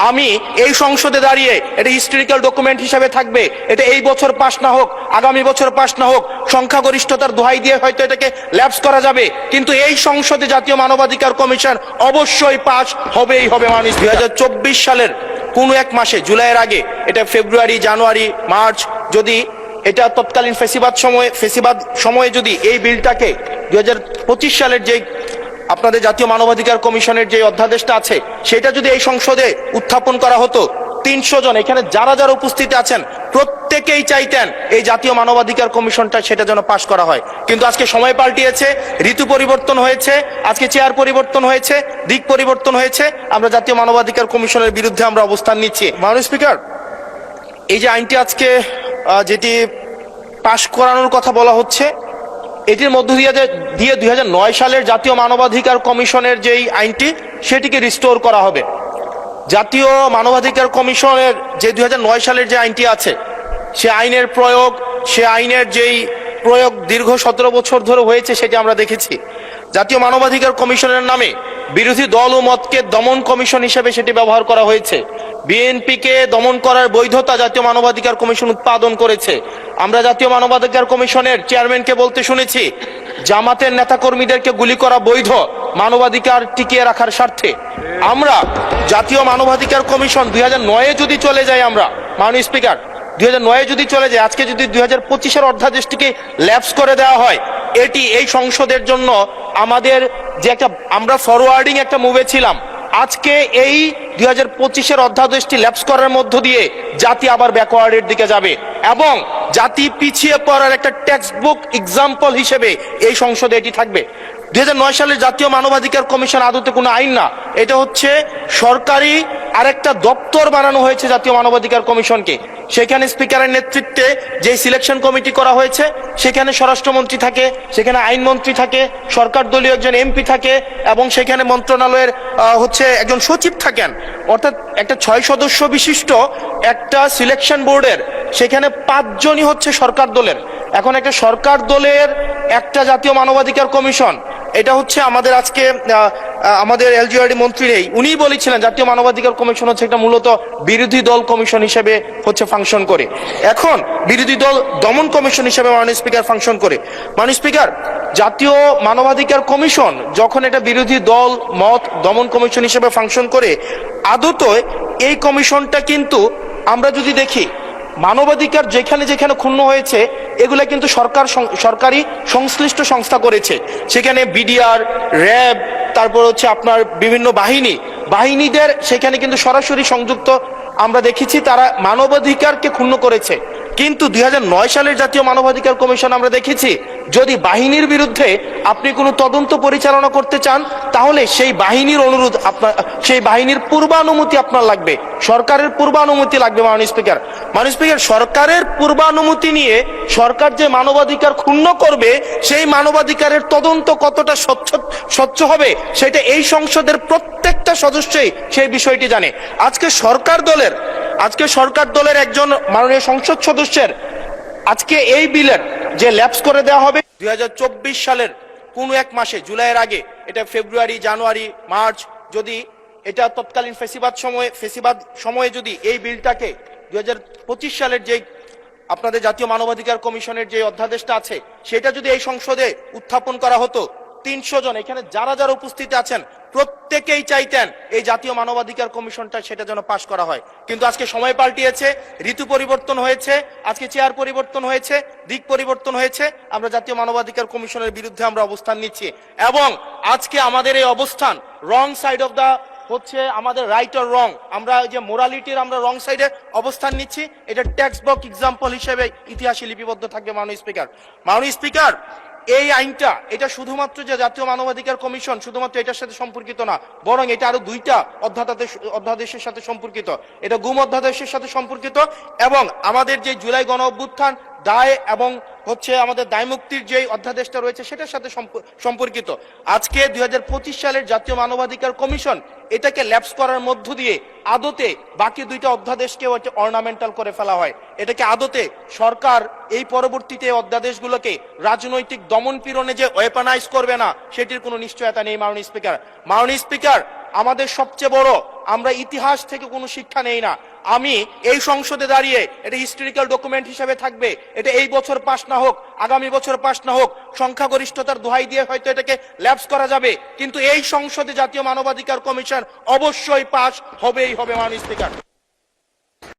আমি এই সংসদে দাঁড়িয়ে এটা হিস্টোরিক্যাল ডকুমেন্ট হিসেবে থাকবে, এটা এই বছর পাস না হোক, আগামী বছর পাস না হোক, সংখ্যাগরিষ্ঠতার দোহাই দিয়ে হয়তো এটাকে ল্যাপস করা যাবে, কিন্তু এই সংসদে জাতীয় মানবাধিকার কমিশন অবশ্যই পাস হবেই হবে। মানুষ 2024 সালের কোন এক মাসে, জুলাইয়ের আগে, এটা ফেব্রুয়ারি, জানুয়ারি, মার্চ, যদি এটা তৎকালীন ফেসিবাদ সময়ে যদি এই বিলটাকে 2025 সালের যে আপনাদের জাতীয় মানবাধিকার কমিশনের যে অধ্যাদেশটা আছে সেটা যদি এই সংসদে উত্থাপন করা হতো, 300 জন এখানে যারা যারা উপস্থিত আছেন প্রত্যেকেই চাইতেন এই জাতীয় মানবাধিকার কমিশনটা সেটা যেন পাশ করা হয়। কিন্তু আজকে সময় পাল্টিয়েছে, ঋতু পরিবর্তন হয়েছে, আজকে চেয়ার পরিবর্তন হয়েছে, দিক পরিবর্তন হয়েছে, আমরা জাতীয় মানবাধিকার কমিশনের বিরুদ্ধে আমরা অবস্থান নিচ্ছি। মাননীয় স্পিকার, এই যে আইনটি আজকে যেটি পাশ করানোর কথা বলা হচ্ছে, এটির মধ্য দিয়ে 2009 সালের জাতীয় মানবাধিকার কমিশনের যেই আইনটি সেটিকে রিস্টোর করা হবে। জাতীয় মানবাধিকার কমিশনের যে 2009 সালের যে আইনটি আছে সে আইনের যেই প্রয়োগ দীর্ঘ 17 বছর ধরে হয়েছে সেটি আমরা দেখেছি। জাতীয় মানবাধিকার কমিশনের নামে বিরোধী দল ও মতকে দমন কমিশন হিসেবে সেটি ব্যবহার করা হয়েছে। বিএনপিকে দমন করার বৈধতা জাতীয় মানবাধিকার কমিশন উৎপাদন করেছে। আমরা জাতীয় মানবাধিকার কমিশনের চেয়ারম্যানকে বলতে শুনেছি জামাতের নেতাকর্মীদেরকে গুলি করা বৈধ মানবাধিকার টিকিয়ে রাখার স্বার্থে। আমরা জাতীয় মানবাধিকার কমিশন 2009-এ যদি চলে যাই, আমরা মাননীয় স্পিকার 2009-এ যদি চলে যায়, আজকে যদি 2025-এর অধ্যাদেশটিকে ল্যাপস করে দেওয়া হয়, এটি এই সংসদের জন্য আমাদের যে আমরা ফরওয়ার্ডিং একটা মুভে ছিলাম, আজকে এই 2025-এর অধ্যাদেশটি ল্যাপস করার মধ্য দিয়ে জাতি আবার ব্যাকওয়ার্ডের দিকে যাবে এবং জাতি পিছিয়ে পড়ার একটা টেক্সট বুক এক্সাম্পল হিসেবে এই সংসদে এটি থাকবে। 2009 সালের জাতীয় মানবাধিকার কমিশন আদতে কোনো আইন না, এটা হচ্ছে সরকারি আরেকটা দপ্তর বানানো হয়েছে জাতীয় মানবাধিকার কমিশনকে। সেখানে স্পিকারের নেতৃত্বে যে সিলেকশন কমিটি করা হয়েছে সেখানে স্বরাষ্ট্রমন্ত্রী থাকে, সেখানে আইনমন্ত্রী থাকে, সরকার দলীয় একজন এমপি থাকে এবং সেখানে মন্ত্রণালয়ের একজন সচিব থাকেন। অর্থাৎ একটা 6 সদস্য বিশিষ্ট একটা সিলেকশন বোর্ডের সেখানে 5 জনই হচ্ছে সরকার দলের। এখন একটা সরকার দলের একটা জাতীয় মানবাধিকার কমিশন, এটা হচ্ছে আমাদের আজকে আমাদের এলজিআরডি মন্ত্রী নেই, উনিই বলেছিলেন জাতীয় মানবাধিকার কমিশন হচ্ছে একটা মূলত বিরোধী দল কমিশন হিসেবে ফাংশন করে। এখন বিরোধী দল দমন কমিশন হিসেবে মাননীয় স্পিকার ফাংশন করে। মাননীয় স্পিকার, জাতীয় মানবাধিকার কমিশন যখন এটা বিরোধী দল মত দমন কমিশন হিসেবে ফাংশন করে, আদতে এই কমিশনটা কিন্তু আমরা যদি দেখি মানবাধিকার যেখানে যেখানে ক্ষুণ্ণ হয়েছে এগুলা কিন্তু সরকারি সংশ্লিষ্ট সংস্থা করেছে। সেখানে বিডিআর, র্যাব, তারপর হচ্ছে আপনার বিভিন্ন বাহিনীদের সেখানে কিন্তু সরাসরি সংযুক্ত আমরা দেখেছি, তারা মানবাধিকারকে ক্ষুণ্ণ করেছে। কিন্তু 2009 সালের জাতীয় মানবাধিকার কমিশন আমরা দেখেছি যদি বাহিনীর বিরুদ্ধে আপনি কোনো তদন্ত পরিচালনা করতে চান তাহলে সেই বাহিনীর অনুরোধ সেই বাহিনীর পূর্বানুমতি আপনার লাগবে, সরকারের পূর্বানুমতি লাগবে। মাননীয় স্পিকার, সরকারের পূর্বানুমতি নিয়ে সরকার যে মানবাধিকার ক্ষুণ্ণ করবে সেই মানবাধিকারের তদন্ত কতটা স্বচ্ছ হবে সেটা এই সংসদের প্রত্যেকটা সদস্যই সেই বিষয়টি জানে। আজকে সরকার দলের একজন মাননীয় সংসদ সদস্যের আজকে এই বিলের যে ল্যাপস করে দেওয়া হবে 2024 সালের কোন এক মাসে, জুলাইয়ের আগে, এটা ফেব্রুয়ারি, জানুয়ারি, মার্চ, যদি এটা তৎকালীন ফেসিবাদ সময়ে যদি এই বিলটাকে 2025 সালের যে আপনাদের জাতীয় মানবাধিকার কমিশনের যে অধ্যাদেশটা আছে সেটা যদি এই সংসদে উত্থাপন করা হতো, 300 জন এখানে যারা যারা উপস্থিত আছেন প্রত্যেকেই চাইতেন এই জাতীয় মানবাধিকার কমিশনটা সেটা যেন পাশ করা হয়। কিন্তু আজকে সময় পাল্টিয়েছে, ঋতু পরিবর্তন হয়েছে, আজকে চেয়ার পরিবর্তন হয়েছে, দিক পরিবর্তন হয়েছে, আমরা জাতীয় মানবাধিকার কমিশনের বিরুদ্ধে আমরা অবস্থান নিচ্ছি এবং আজকে আমাদের এই অবস্থান রং সাইড অফ দা আমাদের রাইট অর রং, আমরা যে মোরালিটির আমরা রং সাইডে অবস্থান নিচ্ছি, এটা টেক্সট বুক এক্সাম্পল হিসেবে ইতিহাসে লিপিবদ্ধ থাকবে। মাননীয় স্পিকার, এই আইনটা এটা শুধুমাত্র যে জাতীয় মানবাধিকার কমিশন শুধুমাত্র এটার সাথে সম্পর্কিত না, বরং এটা আরো 2টা অধ্যাদেশের সাথে সম্পর্কিত। এটা গুম অধ্যাদেশের সাথে সম্পর্কিত এবং আমাদের যে জুলাই গণ অভ্যুত্থান দায় এবং আমাদের দায় মুক্তির যে অধ্যাদেশটা রয়েছে সেটার সাথে সম্পর্কিত। আজকে 2025 সালের জাতীয় মানবাধিকার কমিশন এটাকে ল্যাপস করার মধ্য দিয়ে আদতে বাকি 2টা অধ্যাদেশকে অর্নামেন্টাল করে ফেলা হয়। এটাকে আদতে সরকার এই পরবর্তীতে অধ্যাদেশগুলোকে রাজনৈতিক দমন পীড়নে যে ওয়েপনাইজ করবে না সেটির কোনো নিশ্চয়তা নেই। মাননীয় স্পিকার, আমাদের সবচেয়ে বড়, আমরা ইতিহাস থেকে কোনো শিক্ষা নেই না। আমি এই সংসদে দাঁড়িয়ে এটা হিস্টোরিক্যাল ডকুমেন্ট হিসেবে থাকবে, এটা এই বছর পাশ না হোক, আগামী বছর পাশ না হোক, সংখ্যাগরিষ্ঠতার দোহাই দিয়ে হয়তো এটাকে ল্যাপস করা যাবে, কিন্তু এই সংসদে জাতীয় মানবাধিকার কমিশন অবশ্যই পাশ হবেই হবে। মাননীয় স্পিকার।